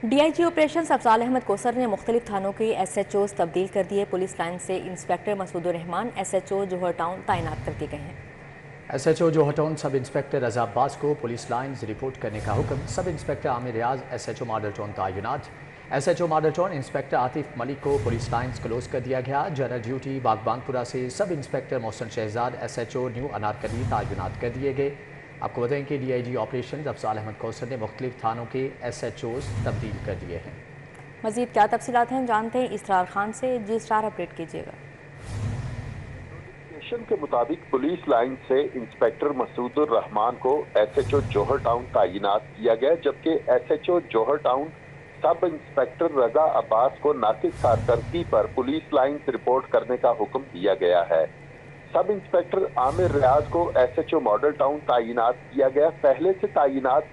D I G operations Afzal Ahmed Kausar نے مختلف تھانوں کے ایس ایچ اوز تبدیل کر دیے۔ پولیس لائن سے inspector Masood ur Rehman S H O Johar town تعینات کر دیے گئے ہیں۔ S H O Johar town sub inspector Raza Abbas کو پولیس لائنز رپورٹ کرنے کا حکم۔ Sub inspector Amir Riaz S H O model town تعینات۔ S H O model town inspector Atif Malik کو پولیس لائنز کلوز کر دیا گیا۔ جنرل ڈیوٹی باغبان پورہ سے sub inspector Mohsin Shahzad S H O new Anarkali تعینات کر دیے گئے۔ آپ کو بتائیں کہ D I G operations Afzal Ahmed Kausar نے مختلف تھانوں کے ایس ایچ اوز تبدیل کر دیے ہیں۔ مزید کیا تفصیلات ہیں جانتے ہیں اسرار خان سے۔ جی اسرار، اپڈیٹ کیجیے گا۔ نوٹیفیکیشن کے مطابق پولیس لائن سے انسپیکٹر مسعود الرحمان کو S H O Johar town تعینات کیا گیا، جبکہ S H O Johar town sub inspector Raza Abbas کو ناقص کارکردگی پر پولیس لائن سے رپورٹ کرنے کا حکم دیا گیا ہے۔ سب انسپیکٹر عامر ریاض کو S H O model town تعینات کیا گیا۔ پہلے سے تعینات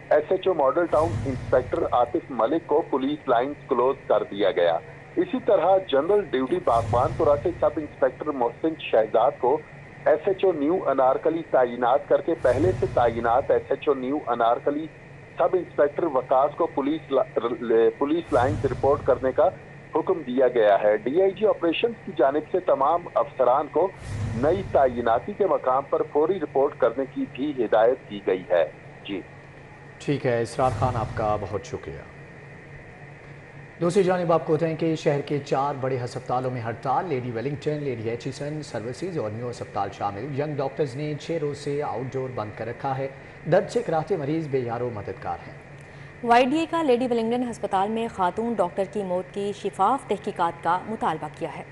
S H O model town inspector Atif Malik کو پولیس لائنز کلوز کر دیا گیا۔ اسی طرح جنرل ڈیوٹی باغبان پورہ سے سب انسپیکٹر محسن شہزاد کو S H O new Anarkali تعینات کر کے پہلے سے تعینات S H O new Anarkali sub inspector Waqas کو پولیس لائن سے رپورٹ کرنے کا حکم دیا گیا ہے۔ ڈی آئی جی آپریشنز کی جانب سے تمام افسران کو نئی تعیناتی کے مقام پر فوری رپورٹ کرنے کی بھی ہدایت کی گئی ہے۔ جی ٹھیک ہے اسرار خان، آپ کا بہت شکریہ۔ دوسری جانب آپ کو بتائیں کہ شہر کے 4 بڑے ہسپتالوں میں ہڑتال۔ Lady Wellington, lady Aitchison services اور نیو ہسپتال شامل۔ ینگ ڈاکٹرز نے 6 روز سے آؤٹ ڈور بند کر رکھا ہے۔ درد سے کراہتے مریض بے یار و مددگار ہیں۔ وائی ڈی اے کا لیڈی ویلنگٹن ہسپتال میں خاتون ڈاکٹر کی موت کی شفاف تحقیقات کا مطالبہ کیا ہے۔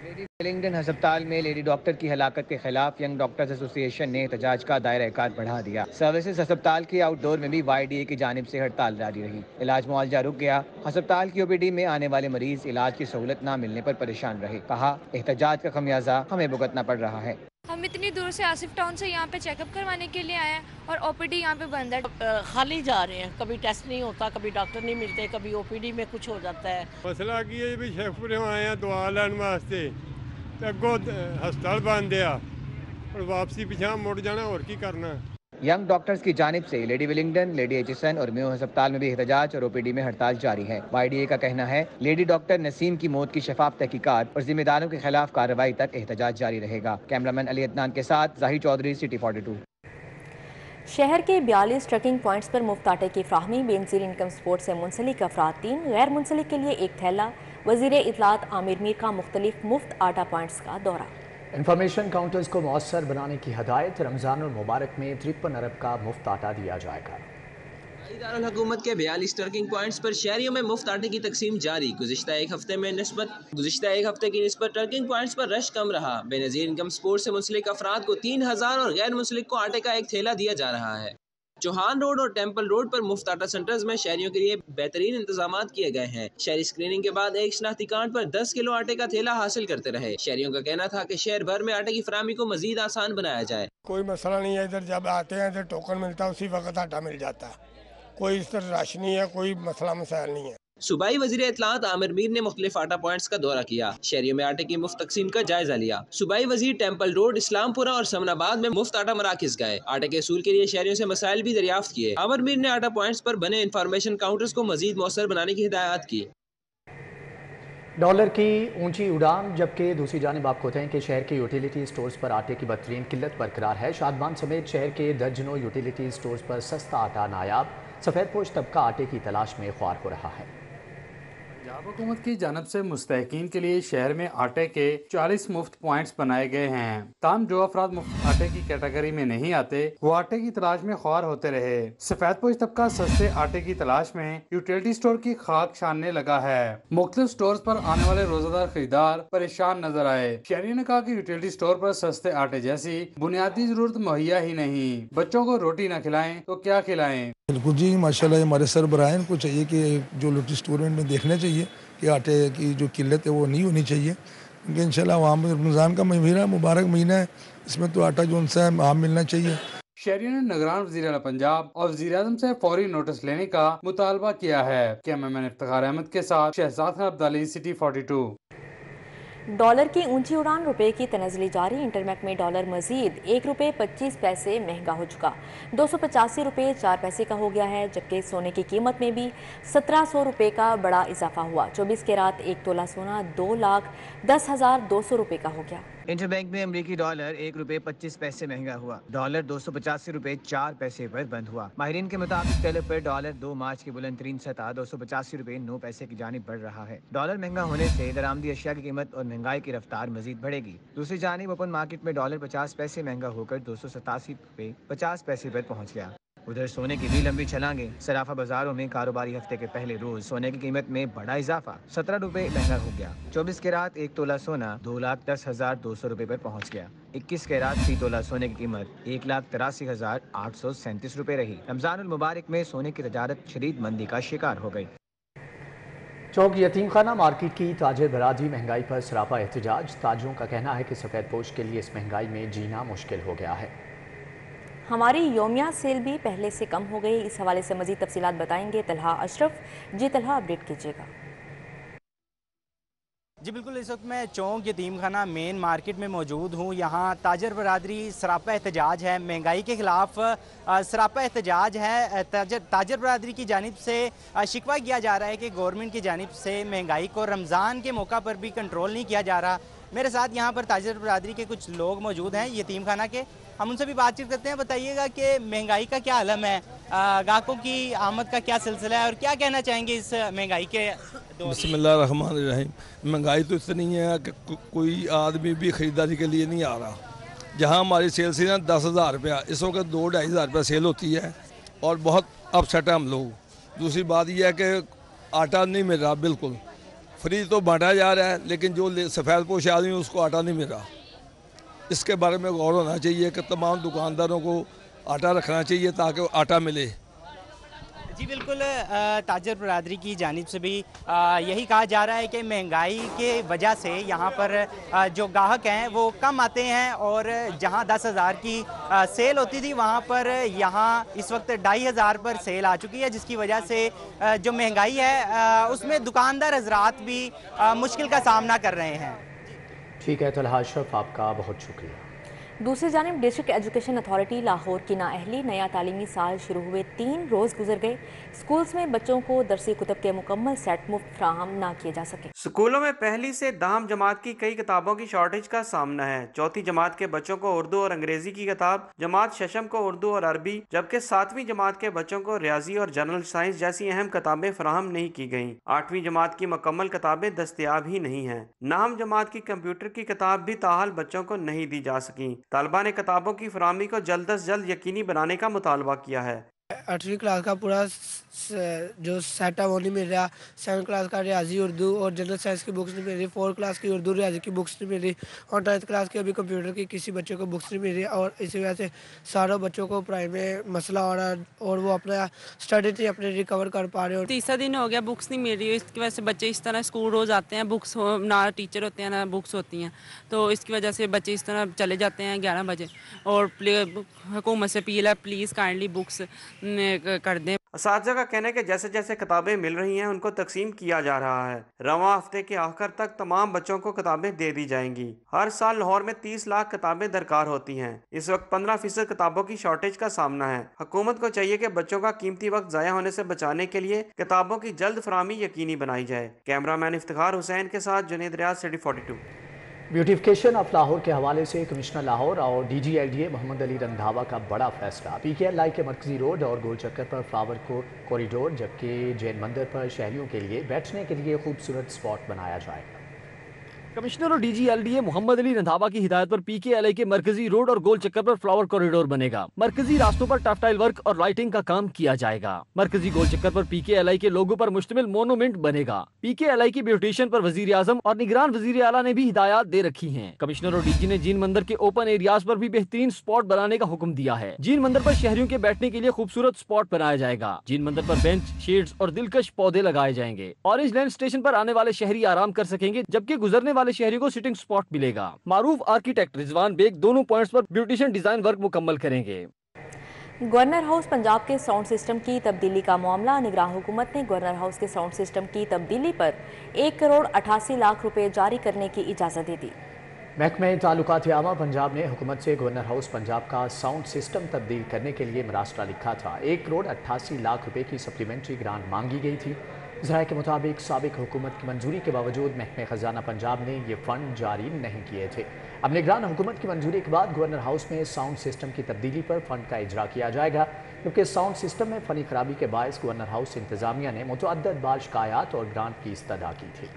لیڈی ویلنگٹن ہسپتال میں لیڈی ڈاکٹر کی ہلاکت کے خلاف ینگ ڈاکٹرز ایسوسی ایشن نے احتجاج کا دائرہ کار بڑھا دیا۔ سروسز ہسپتال کے آؤٹ ڈور میں بھی وائی ڈی اے کی جانب سے ہڑتال جاری رہی۔ علاج معالجہ رک گیا۔ ہسپتال کی او پی ڈی میں آنے والے مریض علاج کی سہولت نہ ملنے پر پریشان رہے۔ کہا احتجاج کا خمیازہ ہمیں بھگتنا پڑ رہا ہے۔ ہم اتنی دور سے آصف ٹاؤن سے یہاں پہ چیک اپ کروانے کے لیے آئے ہیں اور او پی ڈی یہاں پہ بند ہے۔ خالی جا رہے ہیں، کبھی ٹیسٹ نہیں ہوتا، کبھی ڈاکٹر نہیں ملتے، کبھی او پی ڈی میں کچھ ہو جاتا ہے۔ مسئلہ کی ہے بھی شیخ پورے آئے ہیں دعا لین واسطے، اگوں ہسپتال بند ہے اور واپسی پیچھے مڑ جانا، اور کی کرنا۔ ینگ ڈاکٹرز کی جانب سے لیڈی ویلنگٹن، لیڈی ایچیسن اور میو ہسپتال میں بھی احتجاج اور او پی ڈی میں ہڑتال جاری ہے۔ وائی ڈی اے کا کہنا ہے لیڈی ڈاکٹر نسیم کی موت کی شفاف تحقیقات اور ذمہ داروں کے خلاف کارروائی تک احتجاج جاری رہے گا۔ کیمرامین علی عدنان کے ساتھ ظاہر چودھری، سٹی 42۔ شہر کے 42 ٹرکنگ پوائنٹس پر مفت آٹے کی فراہمی۔ بے نظیر انکم سپورٹ سے منسلک افراد 3، غیر منسلک کے لیے 1 تھیلا۔ وزیر اطلاعات عامر میر کا مختلف مفت آٹا پوائنٹس کا دورہ۔ انفارمیشن کاؤنٹرز کو مؤثر بنانے کی ہدایت۔ رمضان المبارک میں 53 ارب کا مفت آٹا دیا جائے گا۔ دارالحکومت کے 42 ٹرکنگ پوائنٹس پر شہریوں میں مفت آٹے کی تقسیم جاری۔ گزشتہ ایک ہفتے کی نسبت ٹرکنگ پوائنٹس پر رش کم رہا۔ بے نظیر انکم سپورٹ سے منسلک افراد کو 3000 اور غیر منسلک کو آٹے کا 1 تھیلا دیا جا رہا ہے۔ چوہان روڈ اور ٹیمپل روڈ پر مفت آٹا سینٹرز میں شہریوں کے لیے بہترین انتظامات کیے گئے ہیں۔ شہری اسکریننگ کے بعد ایک شناختی کارڈ پر 10 کلو آٹے کا تھیلا حاصل کرتے رہے۔ شہریوں کا کہنا تھا کہ شہر بھر میں آٹے کی فراہمی کو مزید آسان بنایا جائے۔ کوئی مسئلہ نہیں ہے، ادھر جب آتے ہیں ادھر ٹوکن ملتا ہے، اسی وقت آٹا مل جاتا ہے۔ کوئی اس طرح رش نہیں ہے، کوئی مسئلہ مسائل نہیں ہے۔ صوبائی وزیر اطلاعات عامر میر نے مختلف آٹا پوائنٹس کا دورہ کیا۔ شہریوں میں آٹے کی مفت تقسیم کا جائزہ لیا۔ صوبائی وزیر ٹیمپل روڈ، اسلام پورہ اور سمن آباد میں مفت آٹا مراکز گئے۔ آٹے کے حصول کے لیے شہریوں سے مسائل بھی دریافت کیے۔ عامر میر نے آٹا پوائنٹس پر بنے انفارمیشن کاؤنٹرز کو مزید مؤثر بنانے کی ہدایات کی۔ ڈالر کی اونچی اڑان، جبکہ دوسری جانب آپ کو بتائیں کہ شہر کے یوٹیلیٹی سٹورز پر آٹے کی بدترین قلت برقرار ہے۔ شادمان سمیت شہر کے درجنوں یوٹیلیٹی سٹورز پر سستا آٹا نایاب۔ سفید پوش طبقہ آٹے کی تلاش میں خوار ہو رہا ہے۔ پنجاب حکومت کی جانب سے مستحقین کے لیے شہر میں آٹے کے 40 مفت پوائنٹس بنائے گئے ہیں، تاہم جو افراد مفت آٹے کی کیٹیگری میں نہیں آتے وہ آٹے کی تلاش میں خوار ہوتے رہے۔ سفید پوش طبقہ سستے آٹے کی تلاش میں یوٹیلیٹی سٹور کی خاک چھاننے لگا ہے۔ مختلف سٹورز پر آنے والے روزہ دار خریدار پریشان نظر آئے۔ شہریوں نے کہا کہ یوٹیلیٹی سٹور پر سستے آٹے جیسی بنیادی ضرورت مہیا ہی نہیں، بچوں کو روٹی نہ کھلائیں تو کیا کھلائیں۔ بالکل جی، ماشاءاللہ ہمارے سربراہ کو چاہیے کہ جو لوٹی اسٹورنٹ میں دیکھنا چاہیے کہ آٹے کی جو قلت ہے وہ نہیں ہونی چاہیے، کیونکہ انشاءاللہ وہاں رمضان کا مہینہ مبارک مہینہ ہے، اس میں تو آٹا جو ان سے عام ملنا چاہیے۔ شہریوں نے نگران وزیر اعلیٰ پنجاب اور وزیر اعظم سے فوری نوٹس لینے کا مطالبہ کیا ہے۔ کیمرامین افتخار احمد کے ساتھ شہزاد خان عبدالی، سٹی 42۔ डॉलर की ऊंची उड़ान, रुपए की तनज़ली जारी। इंटरमेक में डॉलर मजीद ₹1.25 महंगा हो चुका, 285 रुपये 4 पैसे का हो गया है, जबकि सोने की कीमत में भी 1700 रुपये का बड़ा इजाफा हुआ। 24 कैरात 1 तोला सोना 2,10,200 रुपये का हो गया। इंटरबैंक में अमरीकी डॉलर ₹1.25 महंगा हुआ। डॉलर 285 रुपये 4 पैसे पर बंद हुआ। माहिरीन के मुताबिक डॉलर पर डॉलर 2 मार्च की बुलंद तरीन सतह 285 रुपये 9 पैसे की जानिब बढ़ रहा है। डॉलर महंगा होने से दरामदी अशिया की कीमत और महंगाई की रफ्तार मजीद बढ़ेगी। दूसरी जानिब ओपन मार्केट में डॉलर 50 पैसे महंगा होकर 287 रुपये 50 पैसे पर पहुँच गया। उधर सोने की भी लंबी छलांगे। सराफा बाजारों में कारोबारी हफ्ते के पहले रोज सोने की कीमत में बड़ा इजाफा, 17 रुपये महंगा हो गया। 24 कैरात 1 तोला सोना 2,10,200 रुपये पर पहुंच गया। 21 कैरात 3 तोला सोने की कीमत 1,83,837 रुपये रही। रमजानुल मुबारक में सोने की तजारत शदीद मंदी का शिकार हो गई। चौक यतीम खाना मार्केट की ताजिर बरादरी महंगाई पर सरापा एहतजाज। ताजिरों का कहना है कि सफ़ेद पोश के लिए इस महंगाई में जीना मुश्किल हो गया है। हमारी योमिया सेल भी पहले से कम हो गई। इस हवाले से मजीद तफसीलात बताएंगे तलहा अशरफ। जी तलहा, अपडेट कीजिएगा। जी बिल्कुल, इस वक्त मैं चौक यतीम खाना मेन मार्केट में मौजूद हूँ। यहाँ ताजर बरादरी सरापा एहतजाज है, महंगाई के ख़िलाफ़ सरापा एहतजाज है। ताजर बरादरी की जानिब से शिकवा किया जा रहा है कि गवर्नमेंट की जानिब से महंगाई को रमज़ान के मौका पर भी कंट्रोल नहीं किया जा रहा। मेरे साथ यहाँ पर ताजर बरादरी के कुछ लोग मौजूद हैं यतीम खाना के, हम उनसे भी बातचीत करते हैं। बताइएगा कि महंगाई का क्या आलम है, ग्राहकों की आमद का क्या सिलसिला है और क्या कहना चाहेंगे इस महंगाई के दौर में? बिस्मिल्लाहिर्रहमानिर्रहीम। महंगाई तो इतनी है कि कोई आदमी भी ख़रीदारी के लिए नहीं आ रहा। जहाँ हमारी सेल थी ना 10,000 रुपया, इस वक्त 2-2.5 रुपया सेल होती है और बहुत अपसेट है हम लोग। दूसरी बात यह है कि आटा नहीं मिल रहा, बिल्कुल फ्री तो बांटा जा रहा है, लेकिन जो सफ़ेद पोश आदमी उसको आटा नहीं मिल रहा। इसके बारे में गौर होना चाहिए कि तमाम दुकानदारों को आटा रखना चाहिए ताकि आटा मिले। जी बिल्कुल, ताजर बरादरी की जानिब से भी यही कहा जा रहा है कि महंगाई के वजह से यहाँ पर जो ग्राहक हैं वो कम आते हैं और जहाँ 10,000 की सेल होती थी वहाँ पर यहाँ इस वक्त 2,500 पर सेल आ चुकी है, जिसकी वजह से जो महंगाई है उसमें दुकानदार हजरात भी मुश्किल का सामना कर रहे हैं। ठीक है तलहा अशरफ, आपका बहुत शुक्रिया। दूसरी जानिब डिस्ट्रिक्ट एजुकेशन अथॉरिटी लाहौर की नाअहली, नया तालीमी साल शुरू हुए 3 रोज़ गुजर गए। स्कूल्स में बच्चों को दरसी कुतब के मुकम्मल सेट मुफ्त फ्राहम ना किए जा सके। स्कूलों में पहली से दाम जमात की कई किताबों की शॉर्टेज का सामना है। चौथी जमात के बच्चों को उर्दू और अंग्रेजी की किताब, जमात शशम को उर्दू और अरबी, जबकि 7वीं जमात के बच्चों को रियाजी और जनरल साइंस जैसी अहम किताबें फराहम नहीं की गयी। 8वीं जमात की मुकम्मल किताबें दस्तयाब ही नहीं है। नाम जमात की कंप्यूटर की किताब भी ताहाल बच्चों को नहीं दी जा सकी। तालिबा ने किताबों की फराहमी को जल्द अज जल्द यकीनी बनाने का मुतालबा किया है। 8वीं क्लास का पूरा जो सेट है वो नहीं मिल रहा। 7वीं क्लास का रियाजी उर्दू और जनरल साइंस की बुक्स नहीं मिल रही। 4th क्लास की उर्दू रियाजी की बुक्स नहीं मिल रही और 10th क्लास की अभी कंप्यूटर की किसी बच्चे को बुक्स नहीं मिल रही और इसी वजह से सारों बच्चों को पढ़ाई में मसला हो रहा है और वो अपना स्टडी नहीं अपने रिकवर कर पा रहे। और तीसरा दिन हो गया, बुक्स नहीं मिल रही है। इसकी वजह से बच्चे इस तरह स्कूल रोज़ आते हैं, बुक्स ना टीचर होते हैं ना बुक्स होती हैं, तो इसकी वजह से बच्चे इस तरह चले जाते हैं 11 बजे। और हुकूमत से अपील है, प्लीज़ काइंडली बुक्स कर दें। असातिज़ा का कहना है कि जैसे जैसे किताबें मिल रही हैं उनको तकसीम किया जा रहा है। रवां हफ्ते के आखिर तक तमाम बच्चों को किताबें दे दी जाएंगी। हर साल लाहौर में 30 लाख किताबें दरकार होती हैं। इस वक्त 15% किताबों की शॉर्टेज का सामना है। हुकूमत को चाहिए कि बच्चों का कीमती वक्त ज़ाया होने से बचाने के लिए किताबों की जल्द फराहमी यकीनी बनाई जाए। कैमरामैन इफ्तिखार हुसैन के साथ जुनेद रियाज, सिटी 42। ब्यूटिफिकेशन ऑफ लाहौर के हवाले से कमिश्नर लाहौर और DGLDA मोहम्मद अली रंधावा का बड़ा फैसला। PKLI के मरकजी रोड और गोल चक्कर पर फ्लावर कॉरिडोर, जबकि जैन मंदिर पर शहरियों के लिए बैठने के लिए खूबसूरत स्पॉट बनाया जाएगा। कमिश्नर और DGLDA मोहम्मद अली रंधावा की हिदायत पर PKLI के मरकजी रोड और गोल चक्कर पर फ्लावर कॉरिडोर बनेगा। मरकजी रास्तों पर टफटाइल वर्क और लाइटिंग का काम किया जाएगा। मरकजी गोल चक्कर पर PKLI के लोगों पर मुश्तमिल मोनूमेंट बनेगा। PKLI की ब्यूटिशियन पर वजीर आजम और निगरान वजीर आला ने भी हिदायत दे रखी हैं। कमिश्नर और DG ने जीन मंदिर के ओपन एरियाज पर भी बेहतरीन स्पॉट बनाने का हुक्म दिया है। जीन मंदिर पर शहरियों के बैठने के लिए खूबसूरत स्पॉट बनाया जाएगा। जीन मंदिर पर बेंच, शेड्स और दिलकश पौधे लगाए जाएंगे। ऑरेंज लैंड स्टेशन पर आने वाले शहरी आराम कर सकेंगे, जबकि गुजरने वाले शहरियों को सिटिंग स्पॉट मिलेगा। मारूफ आर्किटेक्ट रिजवान बेग दोनों पॉइंट्स पर ब्यूटिशियन डिजाइन वर्क मुकम्मल करेंगे। गवर्नर हाउस पंजाब के साउंड सिस्टम की तब्दीली का मामला। निगरान हुकूमत ने गवर्नर हाउस के साउंड सिस्टम की तब्दीली पर 1 करोड़ 88 लाख रुपए जारी करने की इजाज़त दे दी। महकमे ताल्लुकात आमा पंजाब ने हुकूमत से गवर्नर हाउस पंजाब का साउंड सिस्टम तब्दील करने के लिए मरासला लिखा था। 1 करोड़ 88 लाख रुपए की सप्लीमेंट्री ग्रांट मांगी गई थी। ज़राए के मुताबिक साबिक हुकूमत की मंजूरी के बावजूद महकमे खजाना पंजाब ने ये फंड जारी नहीं किए थे। अब निगरान हुकूमत की मंजूरी के बाद गवर्नर हाउस में साउंड सिस्टम की तब्दीली पर फंड का इजरा किया जाएगा, क्योंकि साउंड सिस्टम में फनी खराबी के बायस गवर्नर हाउस इंतजामिया ने मुतअद्दिद बार शिकायत और ग्रांट की इस्तदा की थी।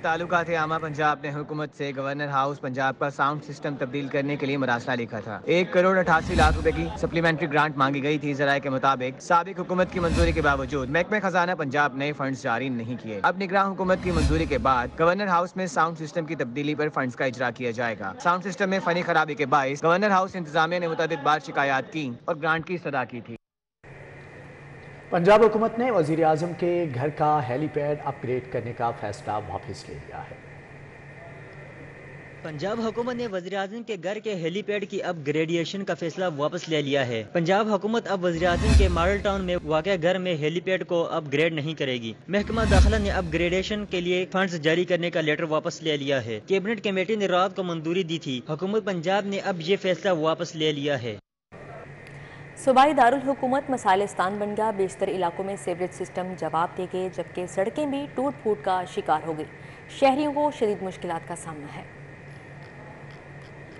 ताल्लुकात आमा पंजाब ने हुकूमत से गवर्नर हाउस पंजाब का साउंड सिस्टम तब्दील करने के लिए मरासला लिखा था। 1 करोड़ 88 लाख रुपए की सप्लीमेंट्री ग्रांट मांगी गई थी। ज़राए के मुताबिक साबिक हुकूमत की मंजूरी के बावजूद महकमे खजाना पंजाब ने फंड्स जारी नहीं किए। अब निगरान हुकूमत की मंजूरी के बाद गवर्नर हाउस में साउंड सिस्टम की तब्दीली पर फंड्स का इजरा किया जाएगा। साउंड सिस्टम में फनी खराबी के बायस गवर्नर हाउस इंतजामिया ने मुतअद्दिद बार शिकायत की और ग्रांट की इस्तदा की थी। पंजाब हुकूमत ने वज़ीर आज़म के घर का हेलीपैड अपग्रेड करने का फैसला वापस ले लिया है। पंजाब हुकूमत ने वज़ीर आज़म के घर के हेलीपैड की अपग्रेडेशन का फैसला वापस ले लिया है। पंजाब हुकूमत अब वज़ीर आज़म के मॉडल टाउन में वाक़या घर में हेलीपैड को अपग्रेड नहीं करेगी। महकमा दाखिला ने अपग्रेडेशन के लिए फंड्स जारी करने का लेटर वापस ले लिया है। कैबिनेट कमेटी ने रात को मंजूरी दी थी। हुकूमत पंजाब ने अब ये फैसला वापस ले लिया है। सूबाई दारुल हुकूमत मसाइलिस्तान बन गया। बेशतर इलाकों में सीवरेज सिस्टम जवाब दे गए, जबकि सड़कें भी टूट फूट का शिकार हो गई। शहरियों को शदीद मुश्किलात का सामना है।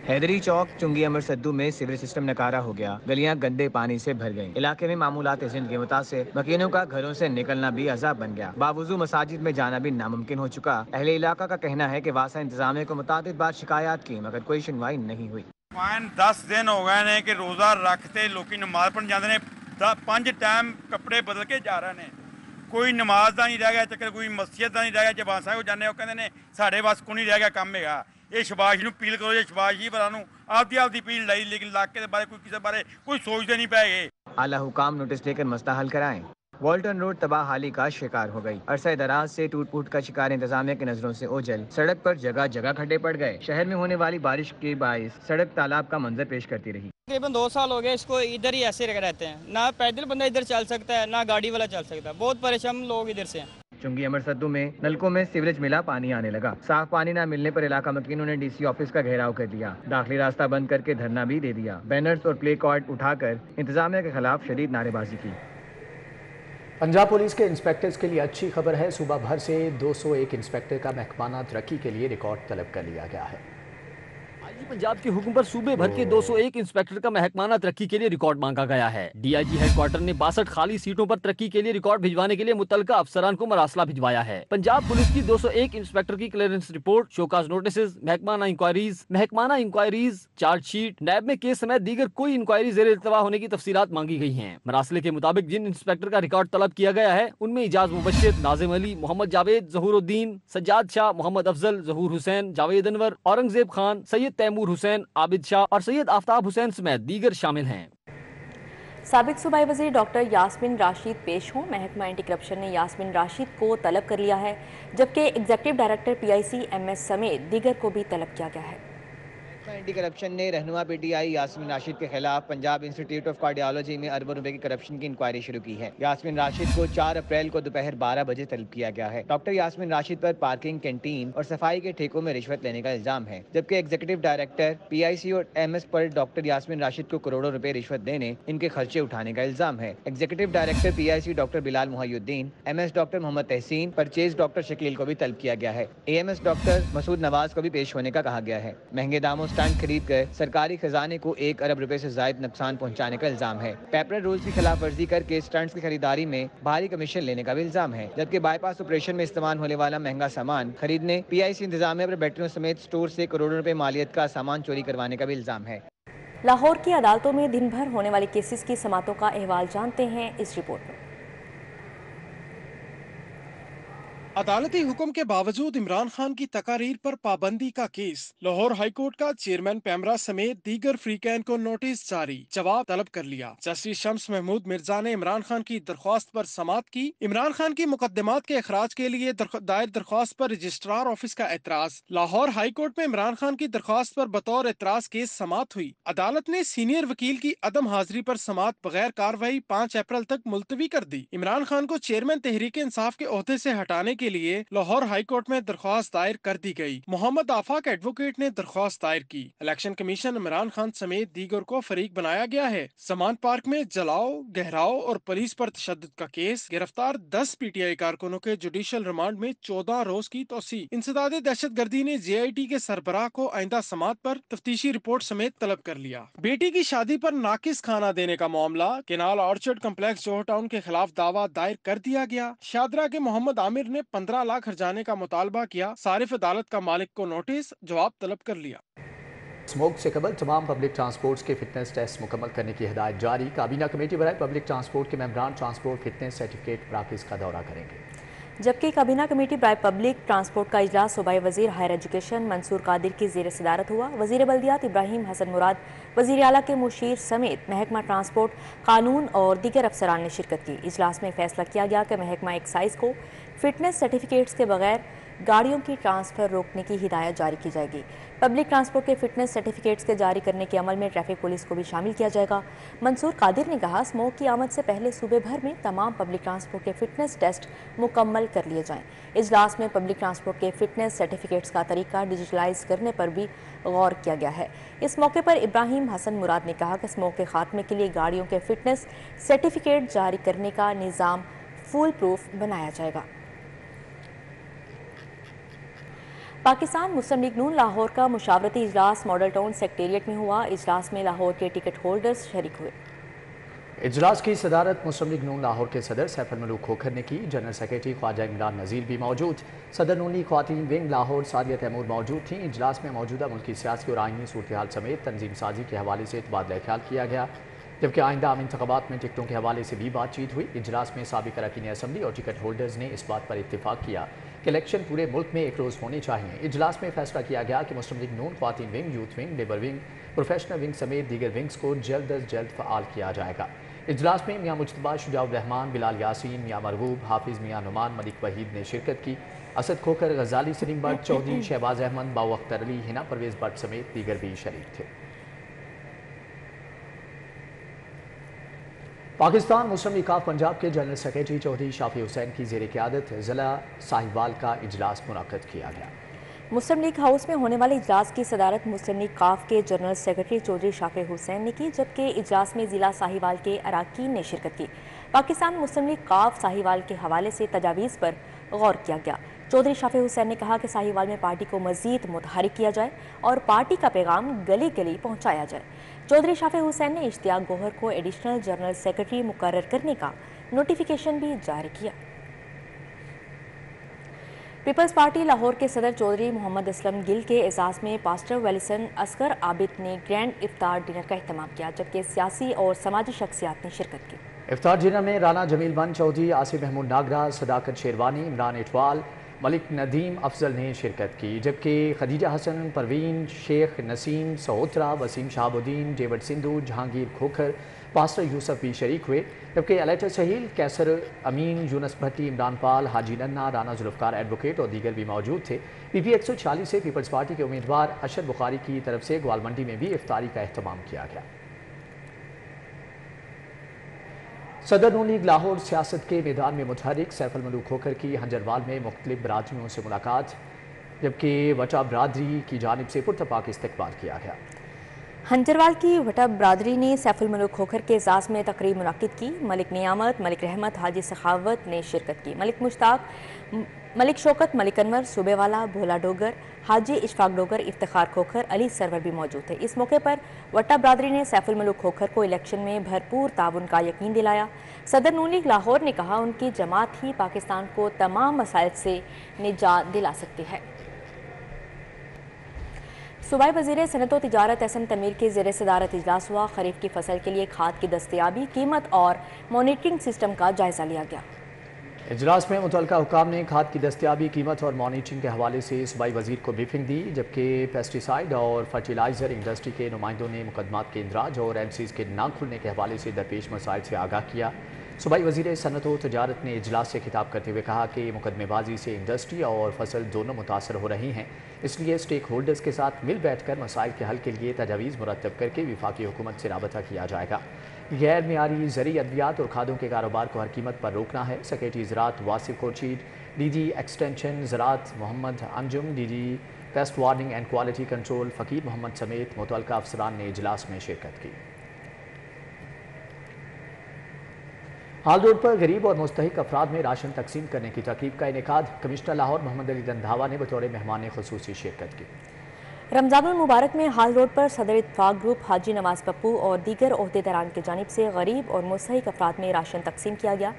हैदरी चौक चुंगी अमर सद्दू में सीवरेज सिस्टम नकारा हो गया। गलियां गंदे पानी से भर गईं। इलाके में मामूलात जिंदगी मुतासिर, मकीनों का घरों से निकलना भी अजाब बन गया। बावजूद मसाजिद में जाना भी नामुमकिन हो चुका। अहले इलाका का कहना है कि वासा इंतजामिया को मुतादिद बार शिकायत की, मगर कोई सुनवाई नहीं हुई। 10 दिन हो गए ने कि रोज़ा रखते लोग नमाज पढ़ने जाते हैं, 5 टाइम कपड़े बदल के जा रहे हैं। कोई नमाज का नहीं रह गया चक्कर, कोई मस्जिद का नहीं रह गया। जब बासा को जाने कहते हैं साढ़े बस को नहीं रह गया काम है। ये शबाश ਨੂੰ अपील करो, ये शबाश ही भरा आपदी अपील लाई, लेकिन इलाके के बारे कोई किसी बारे कोई सोचते नहीं पाए। आला हुकाम नोटिस लेकर मसला हल कराएं। वॉल्टन रोड तबाह हाली का शिकार हो गई। अरसा दराज से टूट फूट का शिकार इंतजामिया की नजरों से ओझल। सड़क पर जगह जगह खड्डे पड़ गए। शहर में होने वाली बारिश के बायस सड़क तालाब का मंजर पेश करती रही। तकरीबन 2 साल हो गए इसको इधर ही ऐसे रहते हैं। ना पैदल बंदा इधर चल सकता है, ना गाड़ी वाला चल सकता है। बहुत परेशान लोग इधर से हैं। चुंगी अमर सद्दू में नलकों में सीवरेज मिला, पानी आने लगा। साफ पानी न मिलने पर इलाका मकीनों ने डीसी ऑफिस का घेराव कर दिया। दाखिली रास्ता बंद करके धरना भी दे दिया। बैनर्स और प्ले कार्ड उठाकर इंतजामिया के खिलाफ शदीद नारेबाजी की। पंजाब पुलिस के इंस्पेक्टर्स के लिए अच्छी खबर है। सूबा भर से 201 इंस्पेक्टर का महकमाना तरक्की के लिए रिकॉर्ड तलब कर लिया गया है। पंजाब के हुक्म पर सूबे भर के 201 इंस्पेक्टर का महकमाना तरक्की के लिए रिकॉर्ड मांगा गया है। डीआईजी हेडक्वार्टर ने 62 खाली सीटों पर तरक्की के लिए रिकॉर्ड भिजवाने के लिए मुतलका अफसरान को मरासला भिजवाया है। पंजाब पुलिस की 201 इंस्पेक्टर की क्लियरेंस रिपोर्ट, शोकाज नोटिस, महकमाना इंक्वायरीज, चार्जशीट, नैब में केस समेत दीगर कोई इंक्वायरी ज़ेर इल्तवा होने की तफसीलात मांगी गई हैं। मरासले के मुताबिक जिन इंस्पेक्टर का रिकॉर्ड तलब किया गया है उनमें इजाज मुबश्शिर, नाजिम अली, मोहम्मद जावेद, जहूरुद्दीन, सज्जाद शाह, मोहम्मद अफजल, जहूर हुसैन, जावेद अनवर, औरंगजेब खान, सैयद तैमूर हुसैन, आबिद शाह और सैयद आफ्ताब हुसैन समेत दीगर शामिल हैं। साबिक सूबाई वज़ीर डॉक्टर यास्मीन राशिद पेश हों। महकमा एंटी करप्शन ने यास्मीन राशिद को तलब कर लिया है, जबकि एग्जीक्यूटिव डायरेक्टर PIC MS समेत दीगर को भी तलब किया गया है। एंटी करप्शन ने रहनुमा PTI यास्मीन राशिद के खिलाफ पंजाब इंस्टीट्यूट ऑफ कार्डियोलॉजी में अरबों रुपए की करप्शन की इंक्वायरी शुरू की है। यास्मीन राशिद को 4 अप्रैल को दोपहर 12 बजे तलब किया गया है। डॉक्टर यास्मीन राशिद पर पार्किंग, कैंटीन और सफाई के ठेकों में रिश्वत लेने का इल्जाम है, जबकि एग्जीक्यूटिव डायरेक्टर PIC और MS पर डॉक्टर यास्मीन राशिद को करोड़ों रुपए रिश्वत देने, इनके खर्चे उठाने का इल्जाम है। Executive director PIC doctor Bilal Mohiuddin, MS doctor Mohammad Tahseen, purchase doctor Shakeel को भी तलब किया गया है। AMS डॉक्टर मसूद नवाज को भी पेश होने का कहा गया है। महंगे दामों स्टंट खरीद कर सरकारी खजाने को 1 अरब रुपए से जायद नुकसान पहुंचाने का इल्जाम है। पेपर रूल्स की खिलाफ वर्जी करके स्टंट्स की खरीदारी में भारी कमीशन लेने का भी इल्जाम है, जबकि बाईपास ऑपरेशन में इस्तेमाल होने वाला महंगा सामान खरीदने PIC इंतजामिया पर बैटरियों समेत स्टोर से करोड़ों रुपए मालियत का सामान चोरी करवाने का भी इल्जाम है। लाहौर की अदालतों में दिन भर होने वाले केसेस की समातों का अहवाल जानते हैं इस रिपोर्ट में। अदालती हुक्म के बावजूद इमरान खान की तकारीर पर पाबंदी का केस। लाहौर हाई कोर्ट का चेयरमैन पैमरा समेत दीगर फ्रीकैन को नोटिस जारी, जवाब तलब कर लिया। जस्टिस शम्स महमूद मिर्जा ने इमरान खान की दरख्वास्त पर समाअत की। इमरान खान की मुकदमात के अखराज के लिए दायर दरख्वास्त पर रजिस्ट्रार ऑफिस का एतराज। लाहौर हाई कोर्ट में इमरान खान की दरख्वास्त पर बतौर एतराज केस समाअत हुई। अदालत ने सीनियर वकील की अदम हाजिरी पर समाअत बगैर कार्रवाई 5 अप्रैल तक मुलतवी कर दी। इमरान खान को चेयरमैन तहरीक इंसाफ के ओहदे से हटाने के लिए लाहौर हाई कोर्ट में दरख्वास्त दायर कर दी गई। मोहम्मद आफाक एडवोकेट ने दरख्वास्त दायर की। इलेक्शन कमीशन इमरान खान समेत दीगर को फरीक बनाया गया है। समान पार्क में जलाओ, गहराओ और पुलिस पर तशद्दुद का केस। गिरफ्तार 10 PTI कारकुनों के जुडिशल रिमांड में 14 रोज की तोसी। इंसदादे दहशत गर्दी ने JIT के सरबराह को आइंदा समाअत पर तफ्तीशी रिपोर्ट समेत तलब कर लिया। बेटी की शादी पर नाकिस खाना देने का मामला। केनाल ऑर्चर्ड कम्प्लेक्स जोहर टाउन के खिलाफ दावा दायर कर दिया गया। शादरा के मोहम्मद आमिर ने 15 लाख हर्जाने का मुतालबा किया। सारिफ अदालत का मालिक को नोटिस, जवाब तलब कर लिया। स्मोक से कबल तमाम पब्लिक ट्रांसपोर्ट के फिटनेस टेस्ट मुकम्मल करने की हिदायत जारी। काबीना कमेटी बराए पब्लिक ट्रांसपोर्ट के मेंबरान ट्रांसपोर्ट फिटनेस सर्टिफिकेट मराकज़ का दौरा करेंगे। जबकि काबीना कमेटी बराए पब्लिक ट्रांसपोर्ट का इजलास सूबाई वजीर हायर एजुकेशन मंसूर कादिर की ज़ेर सदारत हुआ। वजीर बल्दियात इब्राहिम हसन मुराद, वजीर आला के मुशीर समेत महकमा ट्रांसपोर्ट, कानून और दीगर अफसरान ने शिरकत की। इजलास में फैसला किया गया कि महकमा एक्साइज को फिटनेस सर्टिफिकेट्स के बगैर गाड़ियों की ट्रांसफ़र रोकने की हिदायत जारी की जाएगी। पब्लिक ट्रांसपोर्ट के फिटनेस सर्टिफिकेट्स के जारी करने के अमल में ट्रैफिक पुलिस को भी शामिल किया जाएगा। मंसूर कादिर ने कहा, स्मोक की आमद से पहले सूबे भर में तमाम पब्लिक ट्रांसपोर्ट के फिटनेस टेस्ट मुकम्मल कर लिए जाएं। इजलास में पब्लिक ट्रांसपोर्ट के फिटनेस सर्टिफिकेट्स का तरीका डिजिटलाइज करने पर भी गौर किया गया है। इस मौके पर इब्राहिम हसन मुराद ने कहा कि स्मोक के खात्मे के लिए गाड़ियों के फिटनेस सर्टिफिकेट जारी करने का निज़ाम फुल प्रूफ बनाया जाएगा। पाकिस्तान मुस्लिम लीग नून लाहौर का मुशावरती इजलास मॉडल टाउन सेक्रेटेरिएट में हुआ। इजलास में लाहौर के टिकट होल्डर्स शरीक हुए। इजलास की सदारत मुस्लिम लीग नून लाहौर के सदर सैफ मलूक खोखर ने की। जनरल सेक्रेटरी ख्वाजा इमरान नज़ीर भी मौजूद। सदर नूनी ख्वातीन विंग लाहौर सादिया तैमूर मौजूद थीं। इजलास में मौजूदा मुल्की सियासी और आइनी सूरत हाल समेत तंजीम साजी के हवाले से तबादला ख्याल किया गया, जबकि आइंदा आम इंतखाबात में टिकटों के हवाले से भी बातचीत हुई। इजलास में साबिक अरकान असम्बली और टिकट होल्डर्स ने इस बात पर इत्तेफाक किया कि इलेक्शन पूरे मुल्क में एक रोज़ होने चाहिए। इजलास में फैसला किया गया कि मुस्लिम लीग नून ख्वातीन wing, youth wing, labour wing, professional wing समेत दीगर विंग्स को जल्द अज जल्द फ़आल किया जाएगा। इजलास में मियाँ मुज्तबा, शुजाउर रहमान, बिलाल यासीन, मियाँ मरगूब, हाफिज़ मियाँ नुमान, मलिक वहीद ने शिरकत की। असद खोखर, गजाली सलीम भट्ट, चौधरी शहबाज अहमद, बाऊ अख्तर अली, हिना परवेज़ भट्ट समेत दीगर भी शरीक थे। पाकिस्तान मुस्लिम लीग काफ पंजाब के जनरल सेक्रेटरी चौधरी शाफी हुसैन की ज़ेर क़यादत ज़िला साहिवाल का इजलास मुनक़्क़द किया गया। मुस्लिम लीग हाउस में होने वाले इजलास की सदारत मुस्लिम लीग काफ के जनरल सेक्रेटरी चौधरी शाफी हुसैन ने की, जबकि इजलास में ज़िला साहिवाल के अराकीन ने शिरकत की। पाकिस्तान मुस्लिम लीग काफ साहिवाल के हवाले से तजावीज़ पर गौर किया गया। चौधरी शाफी हुसैन ने कहा कि साहिवाल में पार्टी को मज़ीद मुतहरिक किया जाए और पार्टी का पैगाम गली गली पहुँचाया जाए। चौधरी शाफी हुसैन ने इश्तियाक गोहर को एडिशनल जनरल सेक्रेटरी मुकर्रर करने का नोटिफिकेशन भी जारी किया। पीपल्स पार्टी लाहौर के सदर चौधरी मोहम्मद असलम गिल के एजाज़ में पास्टर वेलिसन असगर आबिद ने ग्रैंड इफ्तार डिनर का अहतमाम किया, जबकि सियासी और समाजी शख्सियात ने शिरकत की। इफ्तार डिनर में राना जमील बन चौधरी, आसिफ महमूद नागरा, सदाकत शेरवानी, इमरान इटवाल, मलिक नदीम अफजल ने शिरकत की, जबकि खदीजा हसन, परवीन शेख, नसीम सहोत्रा, वसीम शहाबुद्दीन, डेविड सिंधु, जहांगीर खोखर, पास्टर यूसुफ भी शरीक हुए, जबकि एलेटर सहील, कैसर अमीन, यूनस भट्टी, इमरान पाल, हाजी नन्ना, राना जुल्फ़कार एडवोकेट और दीगर भी मौजूद थे। PP 140 से पीपल्स पार्टी के उम्मीदवार अशद बुखारी की तरफ से ग्वालमंडी में भी इफ्तारी का अहतमाम किया गया। सदर नून लीग लाहौर सियासत के मैदान में मुतहरिक सैफुल मलूक खोखर की हंजरवाल में मुख्तलिफ बरादरियों से मुलाकात, जबकि वटा बरादरी की जानिब से पुरतपाक इस्तकबाल किया गया। हंजरवाल की वटा बरादरी ने सैफुल मलूक खोखर के एजाज़ में तकरीब मुनक्किद की। मलिक नियामत, मलिक रहमत, हाजी सखावत ने शिरकत की। मलिक मुश्ताक, मलिक शौकत, मलिक अनवर, सूबेवाला, भोला डोगर, हाजी इशफाक डोगर, इफ्तिखार खोखर, अली सरवर भी मौजूद थे। इस मौके पर वटा बरादरी ने सैफुल मलूक खोखर को इलेक्शन में भरपूर ताउन का यकीन दिलाया। सदर नून लीग लाहौर ने कहा, उनकी जमात ही पाकिस्तान को तमाम मसाइल से निजात दिला सकती है। सूबाई वज़ीर सनअत व तिजारत एहसन तमीर के ज़ेर सदारत इजलास हुआ। खरीफ की फसल के लिए खाद की दस्तयाबी, कीमत और मॉनिटरिंग सिस्टम का जायज़ा लिया गया। اجلاس میں متعلقہ حکام نے کھاد کی دستیابی، قیمت اور مانیٹرنگ کے حوالے سے صوبائی وزیر کو بریفنگ دی، جبکہ پیسٹی سائیڈ اور فرٹیلائزر انڈسٹری کے نمائندوں نے مقدمات کے اندراج اور LCs کے نہ کھلنے کے حوالے سے درپیش مسائل سے آگاہ کیا۔ صوبائی وزیر صنعت و تجارت نے اجلاس سے خطاب کرتے ہوئے کہا کہ مقدمے بازی سے انڈسٹری اور فصل دونوں متاثر ہو رہی ہیں، اس لیے اسٹیک ہولڈرز کے ساتھ مل بیٹھ کر مسائل کے حل کے لیے تجاویز مرتب کر کے وفاقی حکومت سے رابطہ کیا جائے گا۔ غیر معیاری زرعی ادویات اور کھادوں کے کاروبار کو ہر قیمت پر روکنا ہے۔ سیکریٹری زراعت واصف خورشید، DG ایکسٹینشن زراعت محمد انجم، DG paste warning and quality control فقیر محمد سمیت متعلقہ افسران نے اجلاس میں شرکت کی۔ ہال روڈ پر غریب اور مستحق افراد میں راشن تقسیم کرنے کی تقریب کا انعقاد، کمشنر لاہور محمد علی رندھاوا نے بطور مہمان خصوصی شرکت کی۔ رمضان المبارک میں ہال روڈ پر صدر اتفاق گروپ حاجی نواز پپو اور دیگر عہدیداران کی جانب سے غریب اور مستحق افراد میں راشن تقسیم کیا گیا۔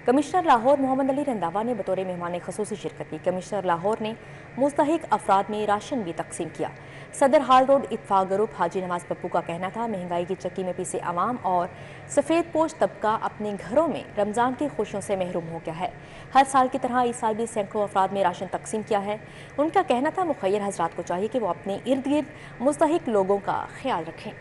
کمشنر لاہور محمد علی رندھاوا نے بطور مہمان خصوصی شرکت کی۔ کمشنر لاہور نے مستحق افراد میں راشن بھی تقسیم کیا۔ صدر ہال روڈ اتفاق گروپ حاجی نواز پپو کا کہنا تھا، مہنگائی کی چکی میں پیسے عوام اور سفید پوش طبقہ اپنے گھروں میں رمضان کی خوشیوں سے محروم ہو گیا ہے۔ ہر سال کی طرح اس سال بھی سینکڑوں افراد میں راشن تقسیم کیا ہے۔ ان کا کہنا تھا، مخیر حضرات کو چاہیے کہ وہ اپنے ارد گرد مستحق لوگوں کا خیال رکھیں۔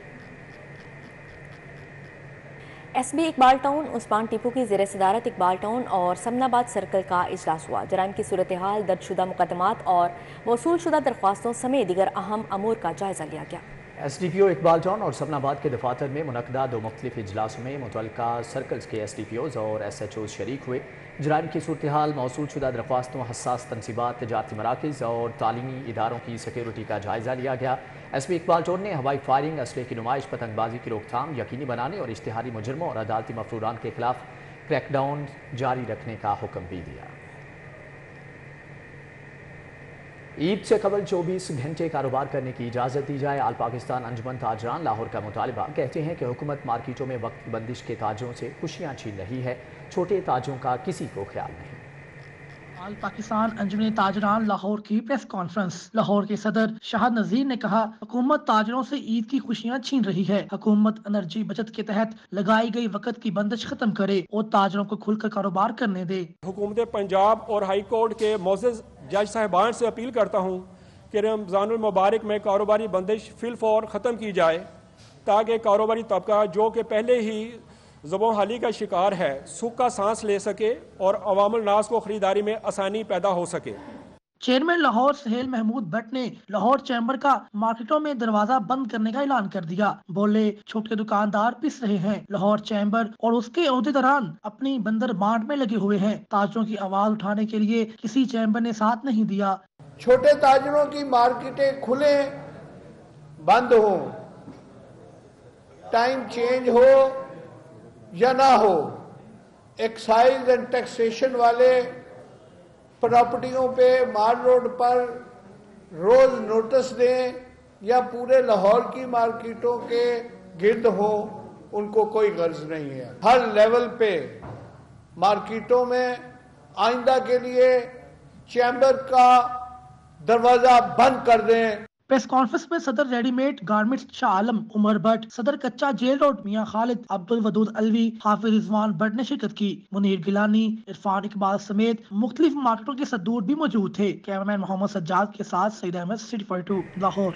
ایس بی اقبال ٹاؤن عثمان ٹیپو کی زیر صدارت اقبال ٹاؤن اور سمن آباد سرکل کا اجلاس ہوا۔ جرائم کی صورتحال، درج شدہ مقدمات اور موصول شدہ درخواستوں سمیت دیگر اہم امور کا جائزہ لیا گیا۔ SDPO اقبال ٹاؤن اور سمن آباد کے دفاتر میں منعقدہ دو مختلف اجلاسوں میں متعلقہ سرکلز کے SDPOs اور SHOs شریک ہوئے۔ جرائم کی صورتحال، موصول شدہ درخواستوں، حساس تنصیبات، تجارتی مراکز اور تعلیمی اداروں کی سیکیورٹی کا جائزہ لیا گیا۔ SB اقبال ٹاؤن نے ہوائی فائرنگ، اسلحے کی نمائش، پتنگ بازی کی روک تھام یقینی بنانے اور اشتہاری مجرموں اور عدالتی مفروران کے خلاف کریک ڈاؤن جاری رکھنے کا حکم بھی دیا۔ عید سے قبل 24 گھنٹے کاروبار کرنے کی اجازت دی جائے۔ آل پاکستان انجمن تاجران لاہور کا مطالبہ، کہتے ہیں کہ حکومت مارکیٹوں میں وقت بندش کے تاجروں سے خوشیاں چھین رہی ہے، چھوٹے تاجروں کا کسی کو خیال نہیں۔ آل پاکستان انجمن تاجران لاہور کی پریس کانفرنس۔ لاہور کے صدر شاہد نذیر نے کہا، حکومت تاجروں سے عید کی خوشیاں چھین رہی ہے۔ حکومت انرجی بچت کے تحت لگائی گئی وقت کی بندش ختم کرے اور تاجروں کو کھل کر کاروبار کرنے دے۔ حکومت پنجاب اور ہائی کورٹ کے معزز جج صاحبان سے اپیل کرتا ہوں کہ رمضان المبارک میں کاروباری بندش فی الفور ختم کی جائے، تاکہ کاروباری طبقہ جو کہ پہلے ہی زبوں حالی کا شکار ہے، سکھ کا سانس لے سکے اور عوام الناس کو خریداری میں آسانی پیدا ہو سکے۔ چیئرمین لاہور سہیل محمود بٹ نے لاہور چیمبر کا مارکیٹوں میں دروازہ بند کرنے کا اعلان کر دیا۔ بولے، چھوٹے دکاندار پس رہے ہیں، لاہور چیمبر اور اس کے عہدیداران اپنی بندر بانٹ میں لگے ہوئے ہیں۔ تاجروں کی آواز اٹھانے کے لیے کسی چیمبر نے ساتھ نہیں دیا۔ چھوٹے تاجروں کی مارکیٹیں کھلیں بند ہوں، ٹائم چینج ہو یا نہ ہو، ایکسائز اینڈ ٹیکسیشن والے پراپرٹیوں پہ مال روڈ پر روز نوٹس دیں یا پورے لاہور کی مارکیٹوں کے گرد ہوں، ان کو کوئی غرض نہیں ہے۔ ہر لیول پہ مارکیٹوں میں آئندہ کے لیے چیمبر کا دروازہ بند کر دیں۔ پریس کانفرنس میں صدر ready made garments Shah Alam Umar but, صدر کچا جیل روڈ میاں خالد، عبد الودود الوی، حافظ رضوان بٹ نے شرکت کی۔ منیر گیلانی، عرفان اقبال سمیت مختلف مارکیٹوں کے صدور بھی موجود تھے۔ کیمرمین محمد سجاد کے ساتھ سعید احمد، سٹی 42 لاہور۔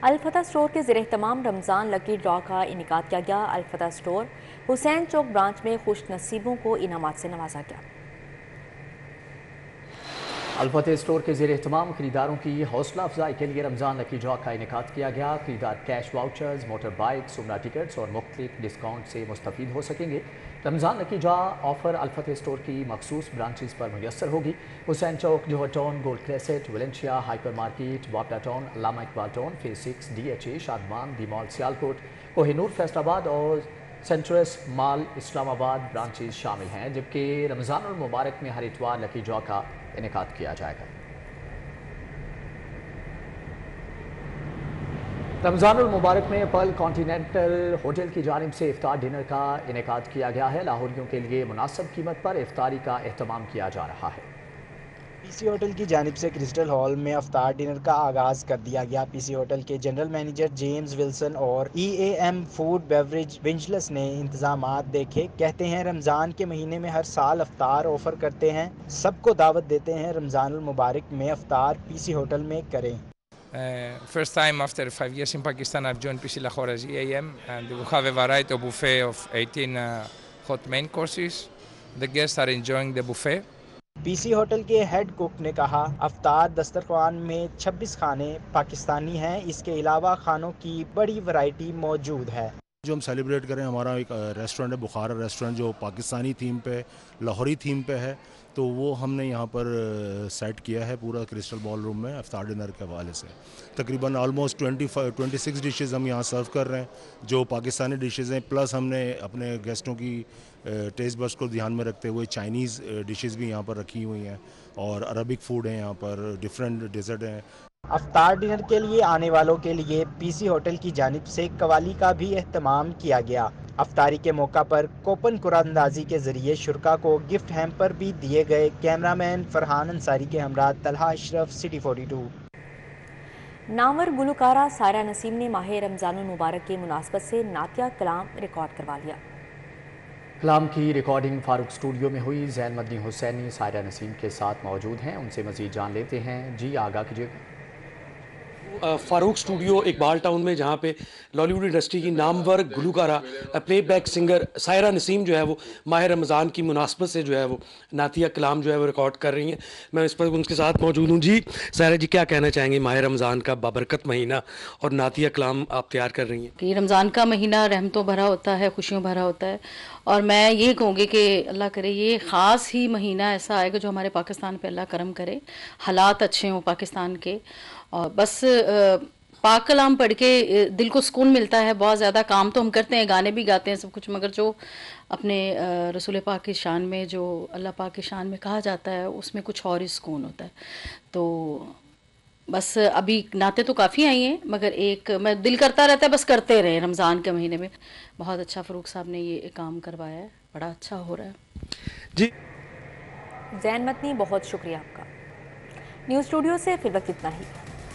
الفتح اسٹور کے زیر اہتمام رمضان لکی ڈرا کا انعقاد کیا گیا۔ الفتح اسٹور حسین چوک برانچ میں خوش نصیبوں کو انعامات سے نوازا گیا۔ الفتح اسٹور کے زیر اہتمام خریداروں کی حوصلہ افزائی کے لیے رمضان لکی ڈرا کا انعقاد کیا گیا۔ خریدار کیش واؤچرز، موٹر بائکس، عمرہ ٹکٹس اور مختلف ڈسکاؤنٹ سے مستفید ہو سکیں گے۔ رمضان لکی ڈرا آفر الفتح اسٹور کی مخصوص برانچز پر میسر ہوگی۔ Hussain Chowk, Johar town, gold crest, Valencia hypermarket, Wapda town, Allama Iqbal town, phase 6، DHA، Shadman, the mall Sialkot, Koh Noor Faisal آباد اور سینٹرس مال اسلام آباد برانچز شامل ہیں، جبکہ رمضان المبارک میں ہر اتوار لکی ڈرا کا انعقاد کیا جائے گا۔ رمضان المبارک میں پرل کانٹیننٹل ہوٹل کی جانب سے افطار ڈنر کا انعقاد کیا گیا ہے۔ لاہوریوں کے لیے مناسب قیمت پر افطاری کا اہتمام کیا جا رہا ہے۔ پی سی ہوٹل کی جانب سے کرسٹل ہال میں افطار ڈنر کا آغاز کر دیا گیا۔ پی سی ہوٹل کے جنرل مینیجر جیمز ولسن اور ای اے ایم فوڈ بیوریج ونجلس نے انتظامات دیکھے۔ کہتے ہیں رمضان کے مہینے میں ہر سال افطار آفر کرتے ہیں، سب کو دعوت دیتے ہیں رمضان المبارک میں افطار پی سی ہوٹل میں کریں۔ First time after 5 years in Pakistan, I've joined PC Lahore as EAM, and we have a variety of buffet of 18 hot main courses. The guests are enjoying the buffet. P C hotel head cook کوک نے کہا افطار دسترخوان میں 26 کھانے پاکستانی ہیں، اس کے علاوہ کھانوں کی بڑی ورائٹی موجود ہے۔ جو ہم سیلیبریٹ کریں، ہمارا ایک ریسٹورنٹ ہے بخارا ریسٹورنٹ جو پاکستانی تھیم پہ لاہوری تھیم پہ ہے، تو وہ ہم نے یہاں پر سیٹ کیا ہے پورا کرسٹل بال روم میں افطار ڈنر کے حوالے سے۔ تقریباً آلموسٹ 26 ڈشز ہم یہاں سرو کر رہے ہیں جو پاکستانی ڈشز ہیں، پلس ہم نے اپنے گیسٹوں کی ٹیسٹ بڈس کو دھیان میں رکھتے ہوئے چائنیز ڈشز بھی یہاں پر رکھی ہوئی ہیں اور عربک فوڈ ہیں، یہاں پر ڈفرینٹ ڈیزرٹ ہیں۔ افطار ڈنر کے لیے آنے والوں کے لیے پی سی ہوٹل کی جانب سے قوالی کا بھی اہتمام کیا گیا۔ افطاری کے موقع پر کوپن قرآن اندازی کے ذریعے شرکا کو گفٹ ہیمپر بھی دیے گئے۔ کیمرہ مین فرحان انصاری کے ہمراہ طلحہ اشرف، سٹی 42۔ نامور گلوکارہ سائرہ نسیم نے ماہ رمضان المبارک کی مناسبت سے نعتیہ کلام ریکارڈ کروا لیا۔ کلام کی ریکارڈنگ فاروق اسٹوڈیو میں ہوئی۔ زین مدنی حسینی سائرہ نسیم کے ساتھ موجود ہیں، ان سے مزید جان لیتے ہیں۔ جی آگاہ کیجیے۔ فاروق اسٹوڈیو اقبال ٹاؤن میں، جہاں پہ لالی ووڈ انڈسٹری کی نامور گلوکارہ پلے بیک سنگر سائرہ نسیم جو ہے وہ ماہ رمضان کی مناسبت سے جو ہے وہ نعتیہ کلام جو ہے وہ ریکارڈ کر رہی ہیں۔ میں اس پر ان کے ساتھ موجود ہوں۔ جی سائرہ جی، کیا کہنا چاہیں گے؟ ماہ رمضان کا بابرکت مہینہ اور نعتیہ کلام آپ تیار کر رہی ہیں۔ کہ رمضان کا مہینہ رحمتوں بھرا ہوتا ہے، خوشیوں بھرا ہوتا ہے، اور میں یہ کہوں گی کہ اللہ کرے یہ خاص ہی مہینہ ایسا آئے گا جو ہمارے پاکستان پہ اللہ کرم کرے، حالات اچھے ہوں پاکستان کے، اور بس پاک کلام پڑھ کے دل کو سکون ملتا ہے۔ بہت زیادہ کام تو ہم کرتے ہیں، گانے بھی گاتے ہیں، سب کچھ، مگر جو اپنے رسول پاک کی شان میں، جو اللہ پاک کی شان میں کہا جاتا ہے، اس میں کچھ اور ہی سکون ہوتا ہے۔ تو بس ابھی نعتیں تو کافی آئی ہیں، مگر ایک میں دل کرتا رہتا ہے بس کرتے رہے رمضان کے مہینے میں۔ بہت اچھا فاروق صاحب نے یہ کام کروایا ہے، بڑا اچھا ہو رہا ہے۔ جی زین مدنی، بہت شکریہ آپ کا۔ نیوز اسٹوڈیو سے فی الوقت اتنا ہی۔